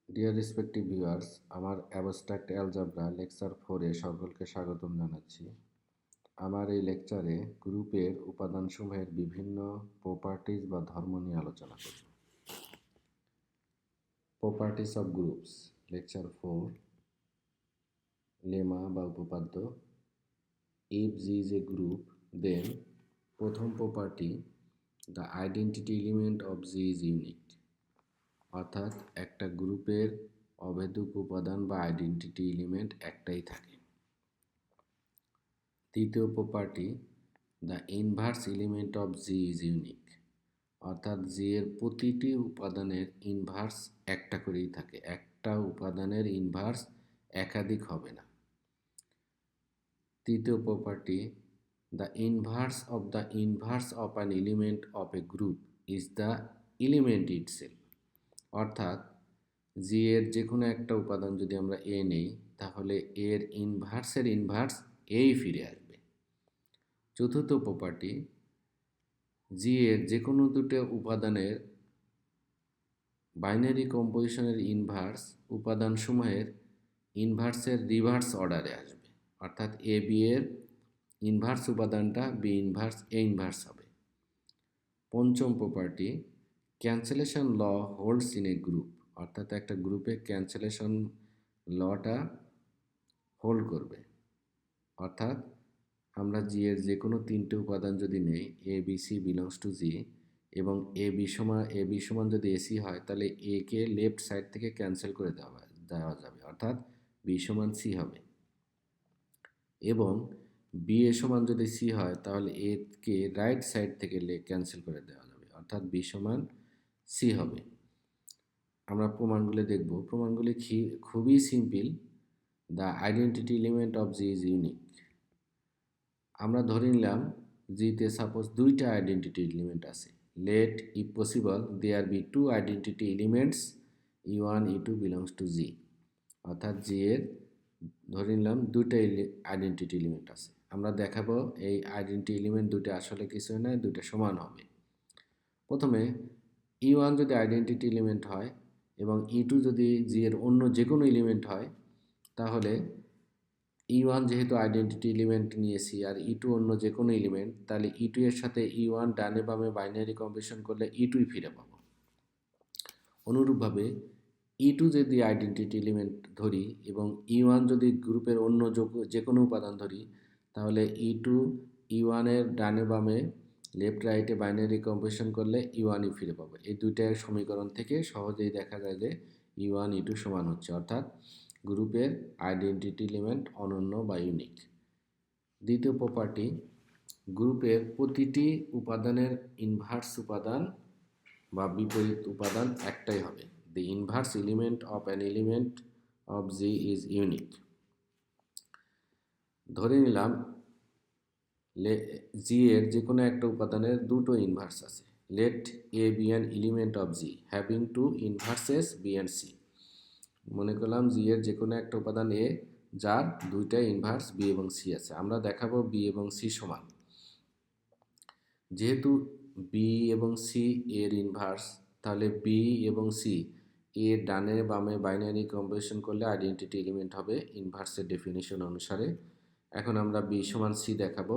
Deer respective viewers, আমার abstract algebra lecture 4-এ সকলকে স্বাগতম জানাচ্ছি। আমার এই লেকচারে গ্রুপের উপাদানসমূহের বিভিন্ন প্রপার্টিজ বা ধর্ম নিয়ে আলোচনা করব। Properties of groups, lecture 4, lemma বা উপপাদ্য। If G is a group, then প্রথম property, the identity element of G is unique. অর্থাৎ একটা গ্রুপের অভেদ্যক উপাদান বা আইডেন্টিটি এলিমেন্ট একটাই থাকে। দ্বিতীয় property, the inverse element of G is unique. অর্থাৎ জি এর প্রতিটি উপাদানের ইনভার্স একটা করেই থাকে, একটা উপাদানের ইনভার্স একাধিক হবে না। তৃতীয় property, the inverse of an element of a group is the element itself. অর্থাৎ জি এর যে কোনো একটা উপাদান যদি আমরা এ নেই, তাহলে এর ইনভার্সের ইনভার্স এই ফিরে আসবে। চতুর্থ প্রপার্টি, জি এর যে কোনো দুটো উপাদানের বাইনারি কম্পোজিশনের ইনভার্স উপাদানসমূহের ইনভার্সের রিভার্স অর্ডারে আসবে। অর্থাৎ এ বি এর ইনভার্স উপাদানটা বি ইনভার্স এ ইনভার্স হবে। পঞ্চম property, cancellation law holds in a group. অর্থাৎ একটা গ্রুপে ক্যান্সেলেশন লটা হোল্ড করবে। অর্থাৎ আমরা জি এর যে কোনো তিনটে উপাদান যদি নেই, A B C belongs to জি, এবং এ বি সমান যদি এসি হয়, তাহলে এ কে লেফট সাইড থেকে ক্যান্সেল করে দেওয়া যাবে, অর্থাৎ বি সমান সি হবে। এবং বি এ সমান যদি সি হয়, তাহলে এ কে রাইট সাইড থেকে ক্যান্সেল করে দেওয়া যাবে, অর্থাৎ বি সমান সি হবে। আমরা প্রমাণগুলি দেখব। প্রমাণগুলি খুবই simple. The identity element of G is unique. আমরা ধরে নিলাম জিতে সাপোজ দুইটা আইডেন্টিটি এলিমেন্ট আছে। Let if possible there be two identity elements E one E two belongs to G. অর্থাৎ জি এর ধরে নিলাম দুইটা আইডেন্টিটি এলিমেন্ট আছে। আমরা দেখাবো এই আইডেন্টিটি এলিমেন্ট দুটো আসলে কিছু নয়, দুটো সমান হবে। প্রথমে ই1 যদি আইডেন্টিটি এলিমেন্ট হয় এবং ই2 যদি জি এর অন্য যে কোনো এলিমেন্ট হয়, তাহলে ই1 যেহেতু আইডেন্টিটি এলিমেন্ট নিয়েছি আর ই2 অন্য যে কোনো এলিমেন্ট, তাহলে ই2 এর সাথে ই1 ডানে বামে বাইনারি কম্বিনেশন করলে ই2ই ফিরে পাবো। অনুরূপভাবে ই2 যদি আইডেন্টিটি এলিমেন্ট ধরি এবং ই1 যদি গ্রুপের অন্য যে কোনো উপাদান ধরি, তাহলে ই2 ই1 ডানে বামে লেফট রাইটে বাইনারি কম্বিনেশন করলে ই1ই ফিরে পাবো। এই দুইটার সমীকরণ থেকে সহজেই দেখা যায় যে ই1 ই2 সমান হচ্ছে, অর্থাৎ গ্রুপের আইডেন্টিটি এলিমেন্ট অনন্য বা ইউনিক। দ্বিতীয় প্রপার্টি, গ্রুপের প্রতিটি উপাদানের ইনভার্স উপাদান বা বিপরীত উপাদান একটাই হবে। দি inverse element of an element of G is unique. ধরে নিলাম জি এর যে কোনো একটা উপাদানের দুটো ইনভার্স আছে। Let A be an element of G having two inverses B and C. মনে করলাম জি এর যে কোনো একটা উপাদান এ, যার দুইটা ইনভার্স বি এবং সি আছে। আমরা দেখাবো বি এবং সি সমান। যেহেতু বি এবং সি এর ইনভার্স, তাহলে বি এবং সি এর ডানে বামে বাইনারি কম্বিনেশন করলে আইডেন্টিটি এলিমেন্ট হবে ইনভার্সের ডেফিনিশন অনুসারে। এখন আমরা বি সমান সি দেখাবো।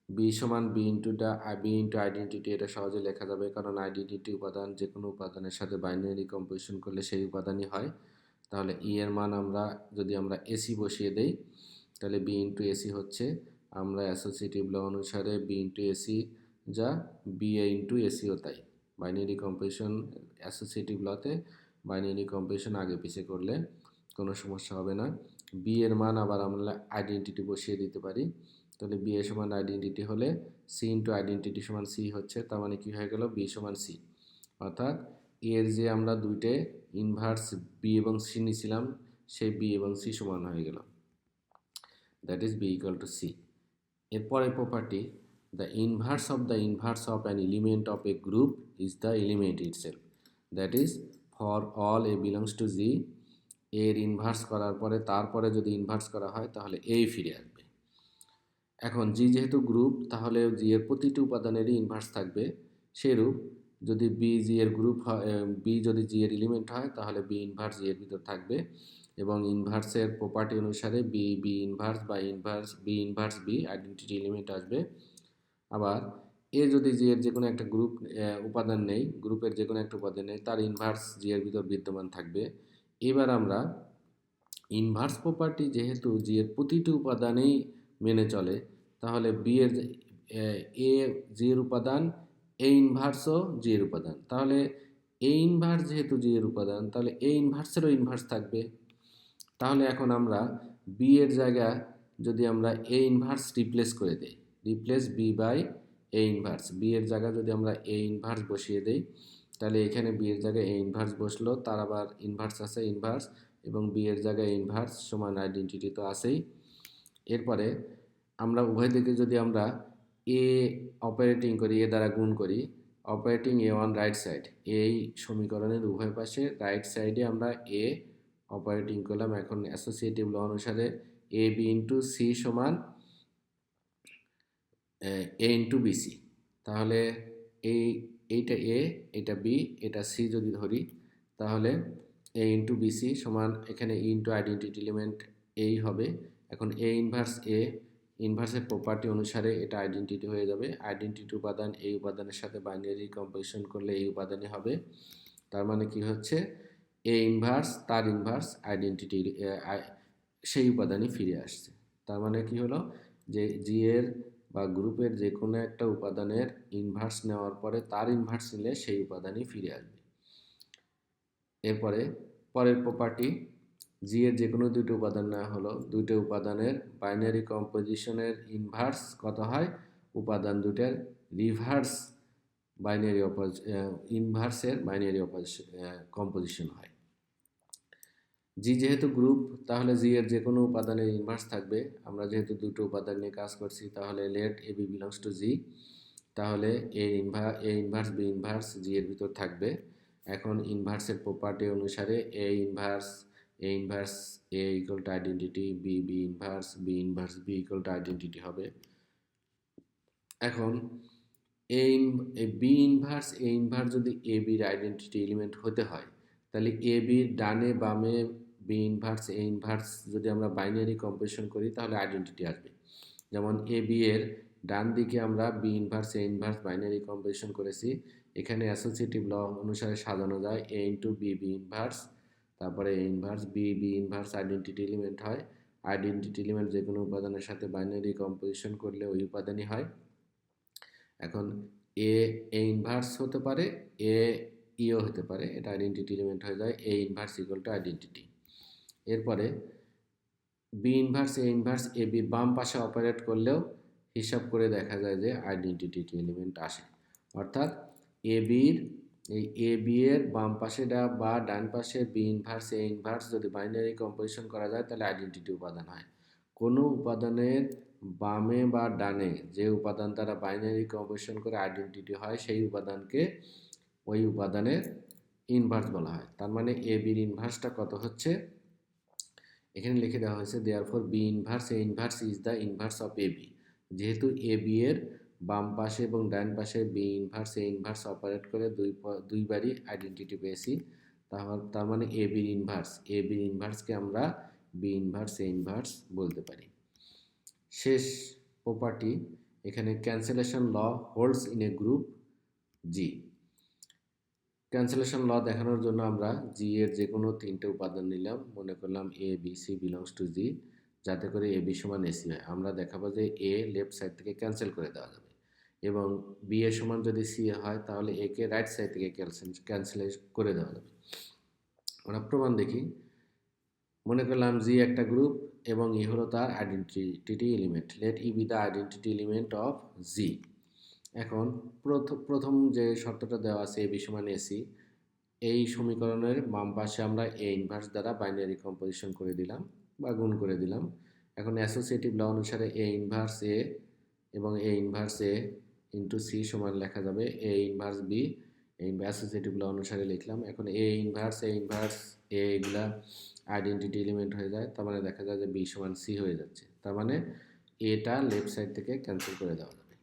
বি সমান বি ইন্টু আইডেন্টিটি, এটা সহজে লেখা যাবে, কারণ আইডেন্টিটি উপাদান যে কোনো উপাদানের সাথে বাইনারি কম্বিনেশন করলে সেই উপাদানই হয়। তাহলে ই এর মান যদি আমরা এসি বসিয়ে দেই, তাহলে বি ইন্টু এসি হচ্ছে, আমরা অ্যাসোসিয়েটিভ ল অনুসারে বি ইন্টু এসি যা বি এ ইন্টু এসিও তাই। বাইনারি কম্বিনেশন অ্যাসোসিয়েটিভ লতে বাইনারি কম্বিনেশন আগে পিছিয়ে করলে কোনো সমস্যা হবে না। বি এর মান আবার আমরা আইডেন্টিটি বসিয়ে দিতে পারি। তাহলে বি এর সমান আইডেন্টিটি হলে সি ইন্টু আইডেন্টিটি সমান সি হচ্ছে, তার মানে কি হয়ে গেল, বি সমান সি। অর্থাৎ এর যে আমরা দুইটে ইনভার্স বি এবং সি নিয়েছিলাম, সেই বি এবং সি সমান হয়ে গেল, that is B equal to C. এরপরে property, the inverse of an element of a group is the element itself. That is for all A belongs to G, এর inverse করার পরে তারপরে যদি ইনভার্স করা হয় তাহলে এই ফিরে আসবে। এখন জি যেহেতু গ্রুপ, তাহলে জি এর প্রতিটি উপাদানেরই ইনভার্স থাকবে। সেরূপ যদি বি জি এর গ্রুপ হয়, বি যদি জি এর এলিমেন্ট হয় তাহলে বি ইনভার্স জি এর ভিতর থাকবে, এবং ইনভার্সের প্রপার্টি অনুসারে বি ইনভার্স বা B inverse B identity element আসবে। আবার এ যদি জি এর যে কোনো একটা উপাদান নেই, গ্রুপের যে কোনো একটা উপাদান নেই, তার ইনভার্স জি এর ভিতর বিদ্যমান থাকবে। এবার আমরা ইনভার্স প্রপার্টি যেহেতু জি এর প্রতিটি উপাদানেই মেনে চলে, তাহলে বি এর এ জি এর উপাদান, এ ইনভার্সও জি এর উপাদান, তাহলে এ ইনভার্স যেহেতু জি এর উপাদান, তাহলে এ ইনভার্সেরও ইনভার্স থাকবে। তাহলে এখন আমরা বি এর জায়গায় যদি আমরা এ ইনভার্স রিপ্লেস করে দেই, replace B by A inverse, B এর জায়গায় যদি আমরা এ ইনভার্স বসিয়ে দেই, তাহলে এখানে বি এর জায়গায় এ ইনভার্স বসলো, তার আবার ইনভার্স আছে ইনভার্স, এবং বি এর জায়গায় ইনভার্স সমান আইডেন্টিটি তো আছেই। এরপরে আমরা উভয় দিকে যদি আমরা এ অপারেটিং করি, এ দ্বারা গুণ করি, operating A on right side, এই সমীকরণের উভয় পাশে রাইট সাইডে আমরা এ অপারেটিং করলাম। এখন অ্যাসোসিয়েটিভ ল অনুসারে এ বি ইন্টু সি সমান এ ইন্টু বিসি। তাহলে এইটা এ, এটা বি, এটা সি যদি ধরি, তাহলে এ ইন্টু বিসি সমান এখানে ইন্টু আইডেন্টিটি এলিমেন্ট এই হবে। এখন এ ইনভার্স এ, ইনভার্সের প্রপার্টি অনুসারে এটা আইডেন্টিটি হয়ে যাবে। আইডেন্টিটি উপাদান এই উপাদানের সাথে বাইনারি কম্পোজিশন করলে এই উপাদানই হবে। তার মানে কি হচ্ছে, এ ইনভার্স তার ইনভার্স আইডেন্টিটি সেই উপাদানই ফিরে আসছে। তার মানে কি হলো, যে জি এর বা গ্রুপের যে কোনো একটা উপাদানের ইনভার্স নেওয়ার পরে তার ইনভার্স নিলে সেই উপাদানই ফিরে আসবে। এরপরে পরের প্রপার্টি, জি এর যে কোনো দুটো উপাদান নেওয়া হলো, দুটো উপাদানের বাইনারি কম্পোজিশনের ইনভার্স কত হয়, উপাদান দুটার রিভার্স বাইনারি ইনভার্সের বাইনারি কম্পোজিশন হয়। জি যেহেতু গ্রুপ, তাহলে জি এর যে কোনো উপাদানের ইনভার্স থাকবে। আমরা যেহেতু দুটো উপাদান নিয়ে কাজ করছি, তাহলে let A B belongs to G, তাহলে A inverse B inverse G এর ভিতর থাকবে। এখন ইনভার্সের প্রপার্টি অনুসারে A inverse A equal to identity, B inverse B equal to identity হবে। এখন বি ইনভার্স এ ইনভার্স যদি এ বির আইডেন্টিটি এলিমেন্ট হতে হয়, তাহলে এ বির ডানে বামে বি ইনভার্স এ ইনভার্স যদি আমরা বাইনারি কম্পোজিশন করি, তাহলে আইডেন্টিটি আসবে। যেমন এ বি এর ডান দিকে আমরা B inverse A inverse binary composition করেছি, এখানে অ্যাসোসিয়েটিভ ল অনুসারে সাজানো যায় এ ইন্টু বি ইনভার্স, তারপরে A inverse B inverse identity element হয়। আইডেন্টিটি এলিমেন্ট যে কোনো উপাদানের সাথে বাইনারি কম্পোজিশন করলে ওই উপাদানই হয়। এখন এ ইনভার্স হতে পারে, এ ইও হতে পারে, এটা আইডেন্টিটি এলিমেন্ট হয়ে যায় A inverse equal to identity. এরপরে বি ইনভার্স এ বি বাম পাশে অপারেট করলেও হিসাব করে দেখা যায় যে আইডেন্টিটি এলিমেন্ট আসে। অর্থাৎ এ বি এর বাম পাশেটা বা ডান পাশে বি ইনভার্স এ ইনভার্স যদি বাইনারি কম্পোজিশন করা যায়, তাহলে আইডেন্টিটি উপাদান হয়। কোনো উপাদানের বামে বা ডানে যে উপাদান দ্বারা বাইনারি কম্পোজিশন করে আইডেন্টিটি হয়, সেই উপাদানকে ওই উপাদানের ইনভার্স বলা হয়। তার মানে এ বির ইনভার্সটা কত হচ্ছে, এখানে লিখে দেওয়া হয়েছে therefore B inverse A inverse is the inverse of A B. যেহেতু এ বি এর বাম পাশে এবং ডান পাশে B inverse A inverse operate করে দুইবারই আইডেন্টিটি পেয়েছি, তার মানে এ বির ইনভার্সকে আমরা বি ইনভার্স এ ইনভার্স বলতে পারি। শেষ প্রপার্টি, এখানে cancellation law holds in a group G. Cancellation law দেখানোর জন্য আমরা জি এর যে কোনো তিনটে উপাদান নিলাম, মনে করলাম A B C belongs to জি, যাতে করে এ বি সমান এসি হয়। আমরা দেখাবো যে এ লেফট সাইড থেকে ক্যান্সেল করে দেওয়া যাবে, এবং বি এর সমান যদি সি হয়, তাহলে এ কে রাইট সাইড থেকে ক্যান্সেল করে দেওয়া যাবে। আমরা প্রমাণ দেখি। মনে করলাম জি একটা গ্রুপ এবং ই হলো তার identity element. Let e be the identity element of G. এখন প্রথম যে শর্তটা দেওয়া আছে এ বি সমান এসি, এই সমীকরণের বাম পাশে আমরা এ ইনভার্স দ্বারা বাইনারি কম্পোজিশন করে দিলাম বা গুণ করে দিলাম। এখন অ্যাসোসিয়েটিভ ল অনুসারে এ ইনভার্স এ এবং এ ইনভার্স এ ইন্টু সি সমান লেখা যাবে এ ইনভার্স বি, এই অ্যাসোসিয়েটিভ ল অনুসারে লিখলাম। এখন এ ইনভার্স এ এগুলা আইডেন্টিটি এলিমেন্ট হয়ে যায়, তার মানে দেখা যায় যে বি সমান সি হয়ে যাচ্ছে, তার মানে এটা লেফট সাইড থেকে ক্যান্সেল করে দেওয়া যাবে,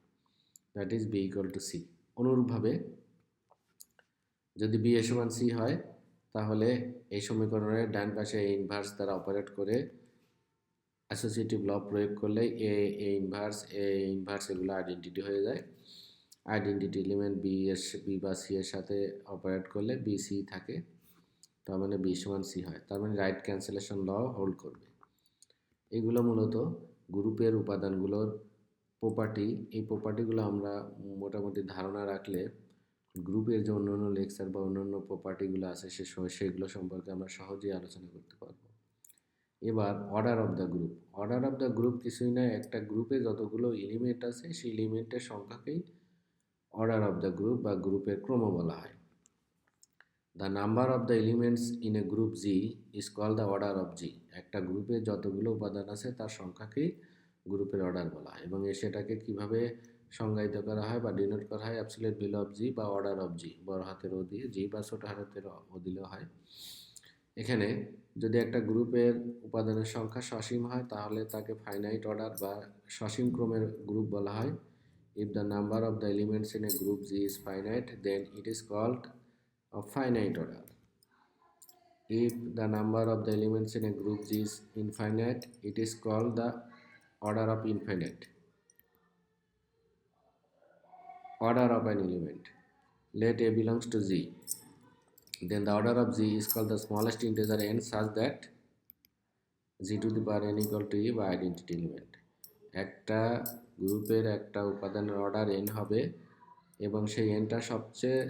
that is B equal to C. অনুরূপভাবে যদি বি এ সমান সি হয় তাহলে এই সমীকরণের ডান পাশে এ ইনভার্স দ্বারা অপারেট করে অ্যাসোসিয়েটিভ ল প্রয়োগ করলে এ ইনভার্স এগুলো আইডেন্টিটি হয়ে যায়। আইডেন্টিটি এলিমেন্ট বি বা সি এর সাথে অপারেট করলে বি সি থাকে, তার মানে বি সমান সি হয়, তার মানে রাইট ক্যান্সেলেশন ল হোল্ড করবে। এগুলো মূলত গ্রুপের উপাদানগুলোর প্রপার্টি। এই প্রপার্টিগুলো আমরা মোটামুটি ধারণা রাখলে গ্রুপের যে অন্যান্য লেকচার বা অন্যান্য প্রপার্টিগুলো আছে সেগুলো সম্পর্কে আমরা সহজেই আলোচনা করতে পারবো। এবার order of the group. Order of the group কিছুই নয়, একটা গ্রুপে যতগুলো এলিমেন্ট আছে সেই এলিমেন্টের সংখ্যাকেই অর্ডার অফ দ্য গ্রুপ বা গ্রুপের ক্রম বলা হয়। The number of the elements in a group G is called the order of G. একটা গ্রুপে যতগুলো উপাদান আছে তার সংখ্যাকেই গ্রুপের অর্ডার বলা হয়। এবং সেটাকে কিভাবে সংজ্ঞায়িত করা হয় বা ডিনোট করা হয় অ্যাবসলিউট ভ্যালু অফ জি বা অর্ডার অফ জি, বড় হাতের ও দিয়ে, জি বা ছোট হাতের ও দিলেও হয়। এখানে যদি একটা গ্রুপের উপাদানের সংখ্যা সসীম হয় তাহলে তাকে ফাইনাইট অর্ডার বা সসীম ক্রমের গ্রুপ বলা হয়। If the number of the elements in a group G is finite then it is called a finite order. If the number of the elements in a group G is infinite, it is called the order of infinite. Order of an element. Let A belongs to G. Then the order of G is called the smallest integer n such that G to the power n equal to E by identity element. একটা গ্রুপের একটা উপাদানের order n হবে এবং সেই nটা সবচেয়ে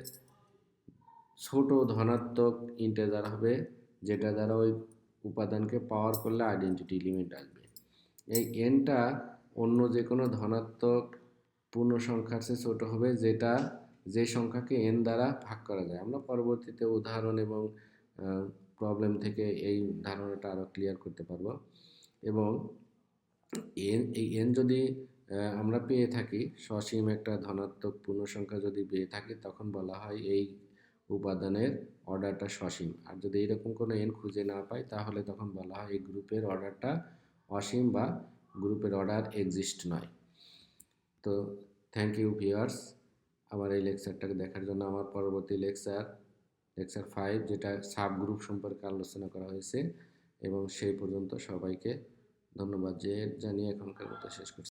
ছোট ধনাত্মক ইন্টিজার হবে যেটা দ্বারা ওই উপাদানকে পাওয়ার করলে আইডেন্টিটি এলিমেন্ট আসবে। এই এনটা অন্য যে কোনো ধনাত্মক পূর্ণ সংখ্যার চেয়ে ছোট হবে যেটা যে সংখ্যাকে এন দ্বারা ভাগ করা যায়। আমরা পরবর্তীতে উদাহরণ এবং প্রবলেম থেকে এই ধারণাটা আরও ক্লিয়ার করতে পারবো। এবং এই এন যদি আমরা পেয়ে থাকি, সসীম একটা ধনাত্মক পূর্ণ সংখ্যা যদি পেয়ে থাকি, তখন বলা হয় এই উপাদানের অর্ডারটা সসীম। আর যদি এরকম কোনো এন খুঁজে না পাই তাহলে তখন বলা হয় এই গ্রুপের অর্ডারটা অসীম বা গ্রুপের অর্ডার এক্সিস্ট নয়। তো থ্যাংক ইউ ভিউয়ার্স আমার এই লেকচারটাকে দেখার জন্য। আমার পরবর্তী লেকচার 5 যেটা সাব গ্রুপ সম্পর্কে আলোচনা করা হয়েছে, এবং সেই পর্যন্ত সবাইকে ধন্যবাদ জানিয়ে এখনকার মতো শেষ করছি।